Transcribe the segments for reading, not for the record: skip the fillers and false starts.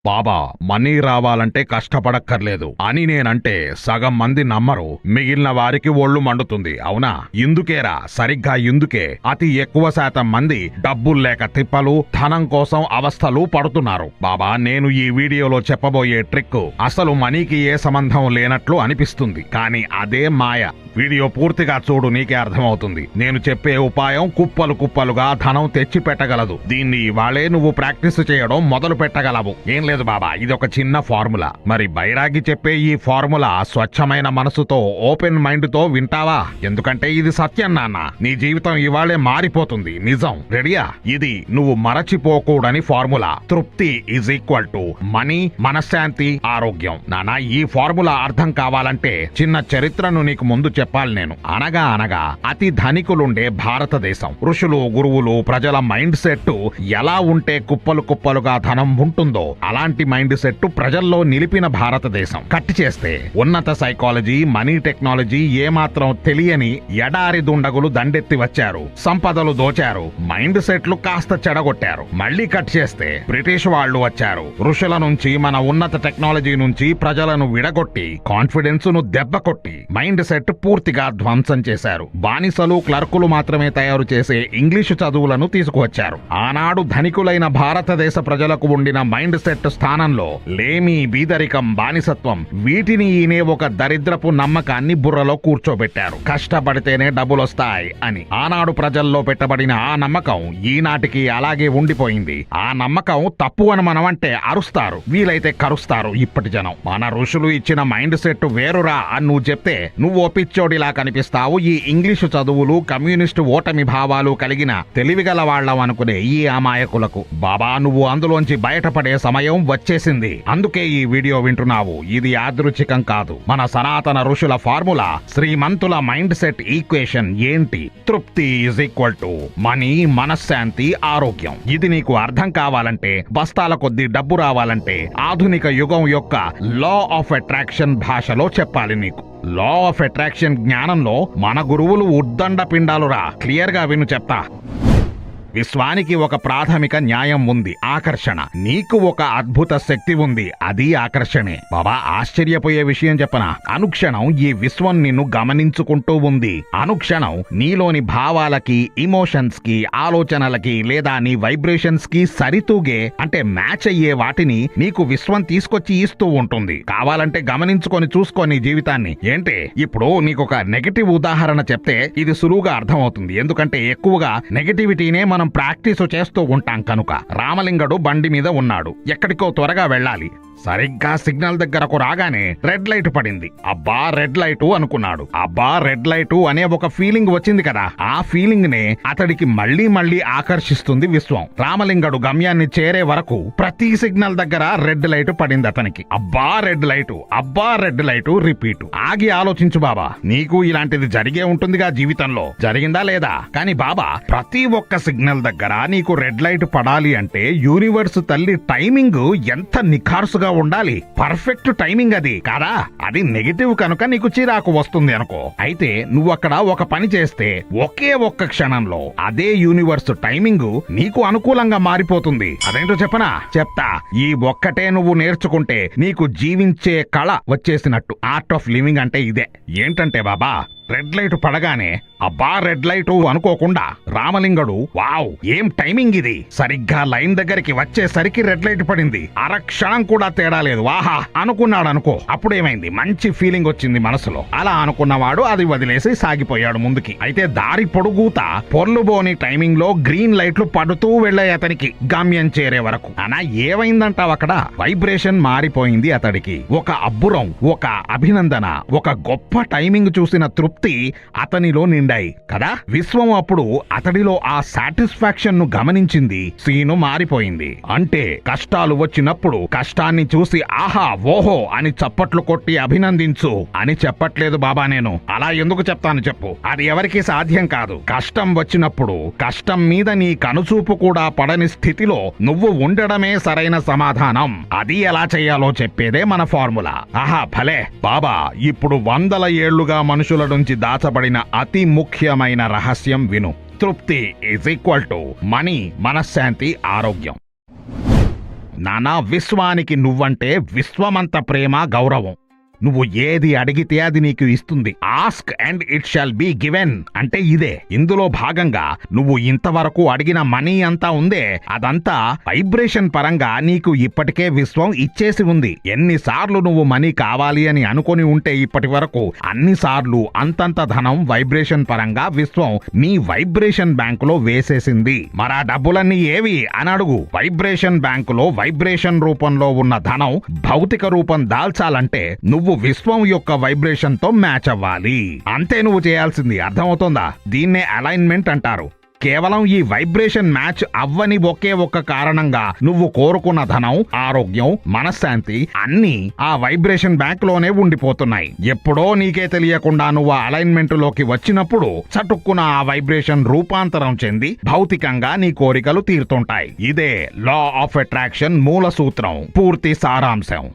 బాబా money రావాలంటే కష్టపడక్కర్లేదు అని నేనంటే సగం మంది నమ్మరు, మిగిలిన వారికి ఒళ్ళు మండుతుంది. అవునా? ఇందుకేరా, సరిగ్గా ఇందుకే అతి ఎక్కువ శాతం మంది డబ్బుల్లేక తిప్పలు, ధనం కోసం అవస్థలు పడుతున్నారు. బాబా, నేను ఈ వీడియోలో చెప్పబోయే ట్రిక్ అసలు మనీకి ఏ సంబంధం లేనట్లు అనిపిస్తుంది, కానీ అదే మాయ. వీడియో పూర్తిగా చూడు, నీకే అర్థమవుతుంది. నేను చెప్పే ఉపాయం కుప్పలు కుప్పలుగా ధనం తెచ్చి పెట్టగలదు. దీన్ని ఇవాళే నువ్వు ప్రాక్టీస్ చేయడం మొదలు పెట్టగలవు. ఏం లేదు బాబా, ఇది ఒక చిన్న ఫార్ములా. మరి బైరాగి చెప్పే ఈ ఫార్ములా స్వచ్ఛమైన మనసుతో, ఓపెన్ మైండ్ తో వింటావా? ఎందుకంటే ఇది సత్యం నాన్న. నీ జీవితం ఇవాళే మారిపోతుంది. నిజం. రెడీయా? ఇది నువ్వు మరచిపోకూడని ఫార్ములా. తృప్తి ఈజ్ ఈక్వల్ టు మనీ, మనశ్శాంతి, ఆరోగ్యం. నాన్న, ఈ ఫార్ములా అర్థం కావాలంటే చిన్న చరిత్రను నీకు ముందు చెప్పాలి నేను. అనగా అతి ధనికులుండే భారతదేశం, ఋషులు, గురువులు, ప్రజల మైండ్ సెట్ ఎలా ఉంటే కుప్పలు కుప్పలుగా ధనం ఉంటుందో అలాంటి మైండ్ సెట్ ప్రజల్లో నిలిపిన భారతదేశం. కట్ చేస్తే ఉన్నత సైకాలజీ, మనీ టెక్నాలజీ ఏమాత్రం తెలియని ఎడారి దుండగులు దండెత్తి వచ్చారు, సంపదలు దోచారు, మైండ్ సెట్లు కాస్త చెడగొట్టారు. మళ్లీ కట్ చేస్తే బ్రిటిష్ వాళ్ళు వచ్చారు. ఋషుల నుంచి, మన ఉన్నత టెక్నాలజీ నుంచి ప్రజలను విడగొట్టి, కాన్ఫిడెన్స్ ను దెబ్బ కొట్టి మైండ్ సెట్ పూర్తిగా ధ్వంసం చేశారు. బానిసలు, క్లర్కులు మాత్రమే తయారు చేసే ఇంగ్లీషు చదువులను తీసుకువచ్చారు. ఆనాడు ధనికులైన భారతదేశ ప్రజలకు ఉండిన మైండ్ సెట్ స్థానంలో లేమి, బీదరికం, బానిసత్వం, వీటిని ఈనే ఒక దరిద్రపు నమ్మకాన్ని బుర్రలో కూర్చోబెట్టారు. కష్టపడితేనే డబ్బులొస్తాయి అని ఆనాడు ప్రజల్లో పెట్టబడిన ఆ నమ్మకం ఈనాటికి అలాగే ఉండిపోయింది. ఆ నమ్మకం తప్పు అని మనం అంటే అరుస్తారు, వీలైతే కరుస్తారు ఇప్పటి జనం. మన ఋషులు ఇచ్చిన మైండ్ సెట్ వేరురా అని నువ్వు చెప్తే నువ్వు పిచ్చోడిలా కనిపిస్తావు. ఈ ఇంగ్లీషు చదువులు, కమ్యూనిస్టు ఓటమి భావాలు కలిగిన తెలివిగల వాళ్ళం అనుకునే ఈ అమాయకులకు బాబా, నువ్వు అందులోంచి బయటపడే సమయం వచ్చేసింది. అందుకే ఈ వీడియో వింటున్నావు. ఇది యాదృచ్ఛికం కాదు. మన సనాతన ఋషుల ఫార్ములా, శ్రీమంతుల మైండ్ సెట్ ఈక్వేషన్ ఏంటి? తృప్తి ఈజ్ ఈక్వల్ టు మనీ, మనశ్శాంతి, ఆరోగ్యం. ఇది నీకు అర్థం కావాలంటే, బస్తాల కొద్ది డబ్బు రావాలంటే ఆధునిక యుగం యొక్క లా ఆఫ్ అట్రాక్షన్ భాషలో చెప్పాలి నీకు. లా ఆఫ్ అట్రాక్షన్ జ్ఞానంలో మన గురువులు ఉద్దండ పిండాలురా. క్లియర్ గా విను చెప్తా. విశ్వానికి ఒక ప్రాథమిక న్యాయం ఉంది, ఆకర్షణ. నీకు ఒక అద్భుత శక్తి ఉంది, అది ఆకర్షణే. బాబా, ఆశ్చర్యపోయే విషయం చెప్పనా? అనుక్షణం ఈ విశ్వం నిన్ను గమనించుకుంటూ ఉంది. అనుక్షణం నీలోని భావాలకి, ఇమోషన్స్ కి, ఆలోచనలకి లేదా నీ వైబ్రేషన్స్ కి సరితూగే, అంటే మ్యాచ్ అయ్యే వాటిని నీకు విశ్వం తీసుకొచ్చి ఇస్తూ ఉంటుంది. కావాలంటే గమనించుకొని చూసుకోని జీవితాన్ని. ఏంటి, ఇప్పుడు నీకొక నెగటివ్ ఉదాహరణ చెప్తే ఇది సులువుగా అర్థమవుతుంది. ఎందుకంటే ఎక్కువగా నెగటివిటీనే మనం ప్రాక్టీస్ చేస్తూ ఉంటాం కనుక. రామలింగడు బండి మీద ఉన్నాడు, ఎక్కడికో త్వరగా వెళ్ళాలి. సరిగ్గా సిగ్నల్ దగ్గరకు రాగానే రెడ్ లైట్ పడింది. అబ్బా రెడ్ లైటు అనుకున్నాడు. అబ్బా రెడ్ లైటు అనే ఒక ఫీలింగ్ వచ్చింది కదా, ఆ ఫీలింగ్ నే అతడికి మళ్లీ ఆకర్షిస్తుంది విశ్వం. రామలింగడు గమ్యాన్ని చేరే వరకు ప్రతి సిగ్నల్ దగ్గర రెడ్ లైట్ పడింది అతనికి. అబ్బా రెడ్ లైటు, అబ్బా రెడ్ లైటు, రిపీట్. ఆగి ఆలోచించు బాబా, నీకు ఇలాంటిది జరిగే ఉంటుందిగా జీవితంలో. జరిగిందా లేదా? కానీ బాబా, ప్రతి ఒక్క సిగ్నల్ దగ్గర నీకు రెడ్ లైట్ పడాలి అంటే యూనివర్స్ తల్లి టైమింగ్ ఎంత నిఖార్సుగా ఉండాలి. పర్ఫెక్ట్ టైమింగ్ అది కాదా? అది నెగటివ్ కనుక నీకు చిరాకు వస్తుంది అనుకో. అయితే నువ్వు అక్కడ ఒక పని చేస్తే ఒకే ఒక్క క్షణంలో అదే యూనివర్స్ టైమింగ్ నీకు అనుకూలంగా మారిపోతుంది. అదేంటో చెప్పనా? చెప్తా. ఈ ఒక్కటే నువ్వు నేర్చుకుంటే నీకు జీవించే కళ వచ్చేసినట్టు. ఆర్ట్ ఆఫ్ లివింగ్ అంటే ఇదే. ఏంటంటే బాబా, రెడ్ లైట్ పడగానే అబ్బా రెడ్ లైట్ అనుకోకుండా రామలింగడు వావ్ ఏం టైమింగ్ ఇది, సరిగ్గా లైన్ దగ్గరికి వచ్చేసరికి రెడ్ లైట్ పడింది. అరక్షణం కూడా తేడా లేదు. వాహా అనుకున్నాడు అనుకో. అప్పుడేమైంది, మంచి ఫీలింగ్ వచ్చింది మనసులో. అలా అనుకున్నవాడు అది వదిలేసి సాగిపోయాడు ముందుకి. అయితే దారి పొడుగుత పొర్లుబోని టైమింగ్ లో గ్రీన్ లైట్లు పడుతూ వెళ్ళాయి అతనికి గమ్యం చేరే వరకు. అనా ఏమైందంటావు? అక్కడ వైబ్రేషన్ మారిపోయింది అతడికి. ఒక అబ్బురం, ఒక అభినందన, ఒక గొప్ప టైమింగ్ చూసిన తృప్తి అతనిలో నిండాయి కదా. విశ్వం అప్పుడు అతడిలో ఆ సాటిస్ఫాక్షన్ ను గమనించింది. సీను మారిపోయింది. అంటే కష్టాలు వచ్చినప్పుడు కష్టాన్ని చూసి ఆహా ఓహో అని చప్పట్లు కొట్టి అభినందించు అని చెప్పట్లేదు బాబా నేను. అలా ఎందుకు చెప్తాను చెప్పు? అది ఎవరికి సాధ్యం కాదు. కష్టం వచ్చినప్పుడు కష్టం మీద నీ కనుచూపు కూడా పడని స్థితిలో నువ్వు ఉండడమే సరైన సమాధానం. అది ఎలా చేయాలో చెప్పేదే మన ఫార్ములా. ఆహా భలే బాబా, ఇప్పుడు వందల ఏళ్లుగా మనుషుల నుంచి దాచబడిన అతి ముఖ్యమైన రహస్యం విను. తృప్తి ఈజ్ ఈక్వల్ టు మనీ, మనశ్శాంతి, ఆరోగ్యం. నానా విశ్వానికి నువ్వంటే విశ్వమంత ప్రేమ గౌరవం. నువ్వు ఏది అడిగితే అది నీకు ఇస్తుంది. Ask and it shall be given అంటే ఇదే. ఇందులో భాగంగా నువ్వు ఇంతవరకు అడిగిన మనీ అంతా ఉందే, అదంతా వైబ్రేషన్ పరంగా నీకు ఇప్పటికే విశ్వం ఇచ్చేసి ఉంది. ఎన్నిసార్లు నువ్వు మనీ కావాలి అని అనుకొని ఉంటే ఇప్పటి వరకు అన్నిసార్లు అంతంత ధనం వైబ్రేషన్ పరంగా విశ్వం నీ వైబ్రేషన్ బ్యాంకులో వేసేసింది. మరా డబ్బులన్నీ ఏవి అని అడుగు. వైబ్రేషన్ బ్యాంకులో వైబ్రేషన్ రూపంలో ఉన్న ధనం భౌతిక రూపం దాల్చాలంటే నువ్వు విశ్వం యొక్క వైబ్రేషన్ తో మ్యాచ్ అవ్వాలి. అంతే నువ్వు చేయాల్సింది. అర్థమవుతోందా? దీన్నే అలైన్మెంట్ అంటారు. కేవలం ఈ వైబ్రేషన్ మ్యాచ్ అవ్వని ఒకే ఒక్క కారణంగా నువ్వు కోరుకున్న ధనం, ఆరోగ్యం, మనశ్శాంతి అన్నీ ఆ వైబ్రేషన్ బ్యాంక్ లోనే ఉండిపోతున్నాయి. ఎప్పుడో నీకే తెలియకుండా నువ్వు ఆ అలైన్మెంట్ లోకి వచ్చినప్పుడు చటుక్కున ఆ వైబ్రేషన్ రూపాంతరం చెంది భౌతికంగా నీ కోరికలు తీరుతుంటాయి. ఇదే లా ఆఫ్ అట్రాక్షన్ మూల సూత్రం, పూర్తి సారాంశం.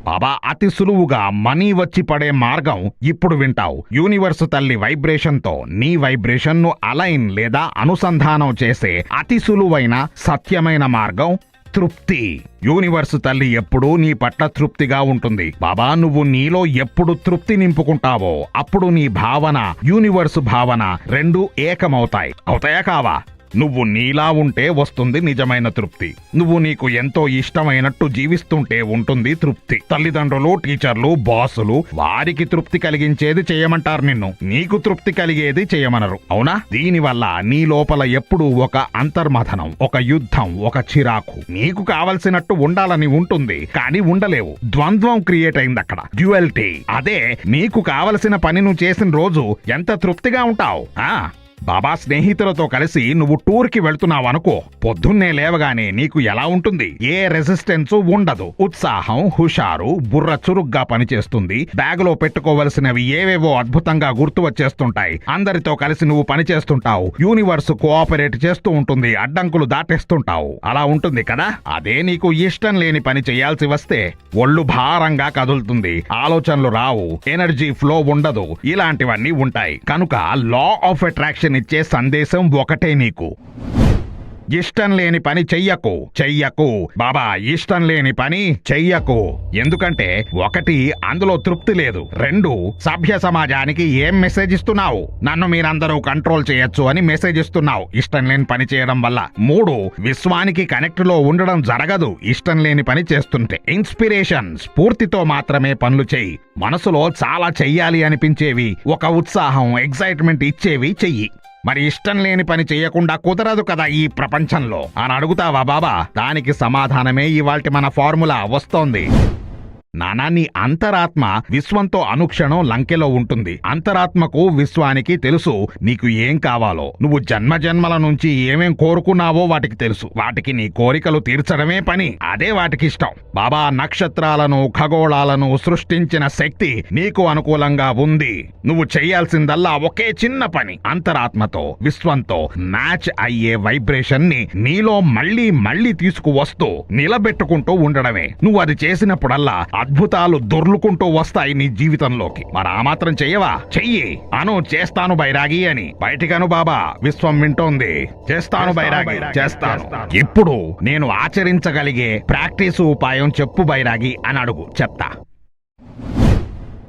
బాబా అతి సులువుగా మనీ వచ్చి పడే మార్గం ఇప్పుడు వింటావు. యూనివర్స్ తల్లి వైబ్రేషన్ తో నీ వైబ్రేషన్ ను అలైన్ లేదా అనుసంధానం చేసే అతి సులువైన సత్యమైన మార్గం తృప్తి. యూనివర్స్ తల్లి ఎప్పుడూ నీ పట్ల తృప్తిగా ఉంటుంది. బాబా నువ్వు నీలో ఎప్పుడు తృప్తి నింపుకుంటావో అప్పుడు నీ భావన, యూనివర్స్ భావన రెండూ ఏకమవుతాయి. అవుతాయా కావా? నువ్వు నీలా ఉంటే వస్తుంది నిజమైన తృప్తి. నువ్వు నీకు ఎంతో ఇష్టమైనట్టు జీవిస్తుంటే ఉంటుంది తృప్తి. తల్లిదండ్రులు, టీచర్లు, బాసులు వారికి తృప్తి కలిగించేది చేయమంటారు నిన్ను. నీకు తృప్తి కలిగేది చేయమనరు. అవునా? దీనివల్ల నీ లోపల ఎప్పుడూ ఒక అంతర్మథనం, ఒక యుద్ధం, ఒక చిరాకు. నీకు కావలసినట్టు ఉండాలని ఉంటుంది కానీ ఉండలేవు. ద్వంద్వం క్రియేట్ అయింది అక్కడ, డ్యుయాలిటీ. అదే నీకు కావలసిన పని నువ్వు చేసిన రోజు ఎంత తృప్తిగా ఉంటావు. బాబా స్నేహితులతో కలిసి నువ్వు టూర్ కి వెళ్తున్నావు అనుకో, పొద్దున్నే లేవగానే నీకు ఎలా ఉంటుంది? ఏ రెసిస్టెన్స్ ఉండదు. ఉత్సాహం, హుషారు, బుర్ర చురుగ్గా పనిచేస్తుంది. బ్యాగులో పెట్టుకోవలసినవి ఏవేవో అద్భుతంగా గుర్తు వచ్చేస్తుంటాయి. అందరితో కలిసి నువ్వు పని చేస్తుంటావు. యూనివర్స్ కోఆపరేట్ చేస్తూ ఉంటుంది. అడ్డంకులు దాటేస్తుంటావు. అలా ఉంటుంది కదా? అదే నీకు ఇష్టం లేని పని చేయాల్సి వస్తే ఒళ్ళు భారంగా కదులుతుంది, ఆలోచనలు రావు, ఎనర్జీ ఫ్లో ఉండదు. ఇలాంటివన్నీ ఉంటాయి. కనుక లా ఆఫ్ అట్రాక్షన్ ఇచ్చే సందేశం ఒకటే నీకు. ఇష్టం లేని పని చెయ్యకు బాబా. ఇష్టం లేని పని చెయ్యకు. ఎందుకంటే ఒకటి, అందులో తృప్తి లేదు. రెండు, సభ్య సమాజానికి ఏం మెసేజ్ ఇస్తున్నావు? నన్ను మీరందరూ కంట్రోల్ చేయొచ్చు అని మెసేజ్ ఇస్తున్నావు ఇష్టం లేని పని చేయడం వల్ల. మూడు, విశ్వానికి కనెక్ట్ లో ఉండడం జరగదు ఇష్టం లేని పని చేస్తుంటే. ఇన్స్పిరేషన్, స్ఫూర్తితో మాత్రమే పనులు చెయ్యి. మనసులో చాలా చెయ్యాలి అనిపించేవి, ఒక ఉత్సాహం, ఎగ్జైట్మెంట్ ఇచ్చేవి చెయ్యి. మరి ఇష్టం లేని పని చేయకుండా కుదరదు కదా ఈ ప్రపంచంలో అని అడుగుతావా బాబా? దానికి సమాధానమే ఇవాల్టి మన ఫార్ములా వస్తోంది. నానా, నీ అంతరాత్మ విశ్వంతో అనుక్షణం లంకెలో ఉంటుంది. అంతరాత్మకు, విశ్వానికి తెలుసు నీకు ఏం కావాలో. నువ్వు జన్మజన్మల నుంచి ఏమేం కోరుకున్నావో వాటికి తెలుసు. వాటికి నీ కోరికలు తీర్చడమే పని. అదే వాటికి ఇష్టం. బాబా నక్షత్రాలను, ఖగోళాలను సృష్టించిన శక్తి నీకు అనుకూలంగా ఉంది. నువ్వు చెయ్యాల్సిందల్లా ఒకే చిన్న పని, అంతరాత్మతో, విశ్వంతో మ్యాచ్ అయ్యే వైబ్రేషన్ ని నీలో మళ్ళీ మళ్ళీ తీసుకువస్తూ నిలబెట్టుకుంటూ ఉండడమే. నువ్వు అది చేసినప్పుడల్లా అద్భుతాలు దొర్లుకుంటూ వస్తాయి నీ జీవితంలోకి. మరి ఆ మాత్రం చెయ్యవా? చెయ్యి అను. చేస్తాను బైరాగి అని బయటికను బాబా. విశ్వం వింటోంది. చేస్తాను బైరాగి, చేస్తాను. ఇప్పుడు నేను ఆచరించగలిగే ప్రాక్టీసు ఉపాయం చెప్పు బైరాగి అని అడుగు, చెప్తా.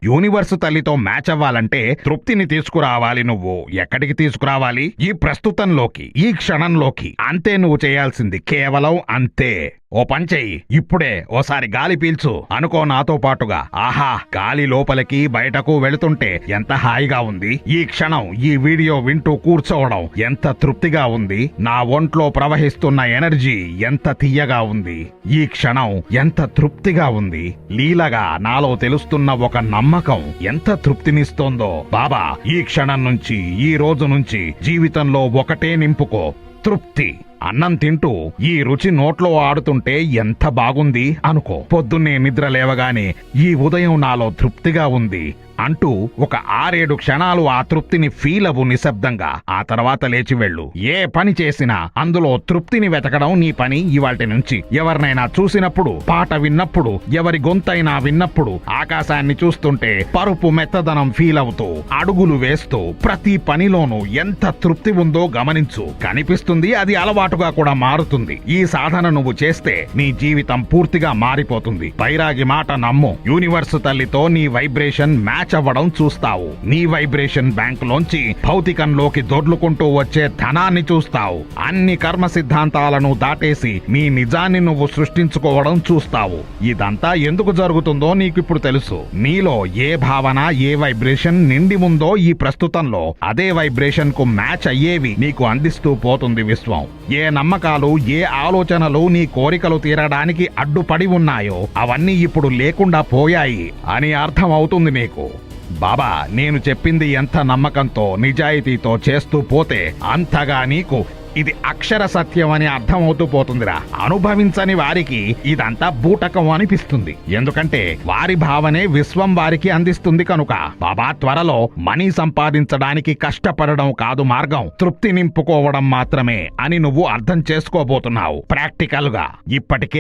యూనివర్స్ తల్లితో మ్యాచ్ అవ్వాలంటే తృప్తిని తీసుకురావాలి. నువ్వు ఎక్కడికి తీసుకురావాలి? ఈ ప్రస్తుతంలోకి, ఈ క్షణంలోకి. అంతే నువ్వు చేయాల్సింది, కేవలం అంతే. ఓ పని చెయ్యి, ఇప్పుడే ఓసారి గాలి పీల్చు. అనుకో నాతో పాటుగా. ఆహా, గాలి లోపలికి బయటకు వెళుతుంటే ఎంత హాయిగా ఉంది. ఈ క్షణం ఈ వీడియో వింటూ కూర్చోవడం ఎంత తృప్తిగా ఉంది. నా ఒంట్లో ప్రవహిస్తున్న ఎనర్జీ ఎంత తీయగా ఉంది. ఈ క్షణం ఎంత తృప్తిగా ఉంది. లీలగా నాలో తెలుస్తున్న ఒక నమ్మకం ఎంత తృప్తినిస్తోందో. బాబా, ఈ క్షణం నుంచి, ఈ రోజు నుంచి జీవితంలో ఒకటే నింపుకో, తృప్తి. అన్నం తింటూ ఈ రుచి నోట్లో ఆడుతుంటే ఎంత బాగుంది అనుకో. పొద్దున్నే నిద్ర లేవగానే ఈ ఉదయం నాలో తృప్తిగా ఉంది, అంటూ ఒక 6-7 క్షణాలు ఆ తృప్తిని ఫీల్ అవ్వు నిశ్శబ్దంగా. ఆ తర్వాత లేచి వెళ్ళు. ఏ పని చేసినా అందులో తృప్తిని వెతకడం నీ పని ఇవాల్టి నుంచి. ఎవరినైనా చూసినప్పుడు, పాట విన్నప్పుడు, ఎవరి గొంతైనా విన్నప్పుడు, ఆకాశాన్ని చూస్తుంటే పరుపు మెత్తదనం ఫీల్ అవుతూ అడుగులు వేస్తూ ప్రతి పనిలోనూ ఎంత తృప్తి ఉందో గమనించు. కనిపిస్తుంది, అది అలవాటుగా కూడా మారుతుంది. ఈ సాధన నువ్వు చేస్తే నీ జీవితం పూర్తిగా మారిపోతుంది. బైరాగి మాట నమ్ము. యూనివర్స్ తల్లితో నీ వైబ్రేషన్ మ్యాచ్ అవ్వడం చూస్తావు. నీ వైబ్రేషన్ బ్యాంక్ లోంచి భౌతికంలోకి దొర్లుకుంటూ వచ్చే ధనాన్ని చూస్తావు. అన్ని కర్మ సిద్ధాంతాలను దాటేసి నీ నిజాన్ని నువ్వు సృష్టించుకోవడం చూస్తావు. ఇదంతా ఎందుకు జరుగుతుందో నీకిప్పుడు తెలుసు. నీలో ఏ భావన, ఏ వైబ్రేషన్ నిండి ఉందో ఈ ప్రస్తుతంలో అదే వైబ్రేషన్ కు మ్యాచ్ అయ్యేవి నీకు అందిస్తూ పోతుంది విశ్వం. ఏ నమ్మకాలు, ఏ ఆలోచనలు నీ కోరికలు తీరడానికి అడ్డుపడి ఉన్నాయో అవన్నీ ఇప్పుడు లేకుండా పోయాయి అని అర్థం అవుతుంది నీకు. బాబా, నేను చెప్పింది ఎంత నమ్మకంతో, నిజాయితీతో చేస్తూ పోతే అంతగా నీకు ఇది అక్షర సత్యం అని అర్థమవుతూ పోతుందిరా. అనుభవించని వారికి ఇదంతా బూటకం అనిపిస్తుంది. ఎందుకంటే వారి భావనే విశ్వం వారికి అందిస్తుంది కనుక. బాబా, త్వరలో మనీ సంపాదించడానికి కష్టపడడం కాదు మార్గం, తృప్తి నింపుకోవడం మాత్రమే అని నువ్వు అర్థం చేసుకోబోతున్నావు ప్రాక్టికల్ గా. ఇప్పటికే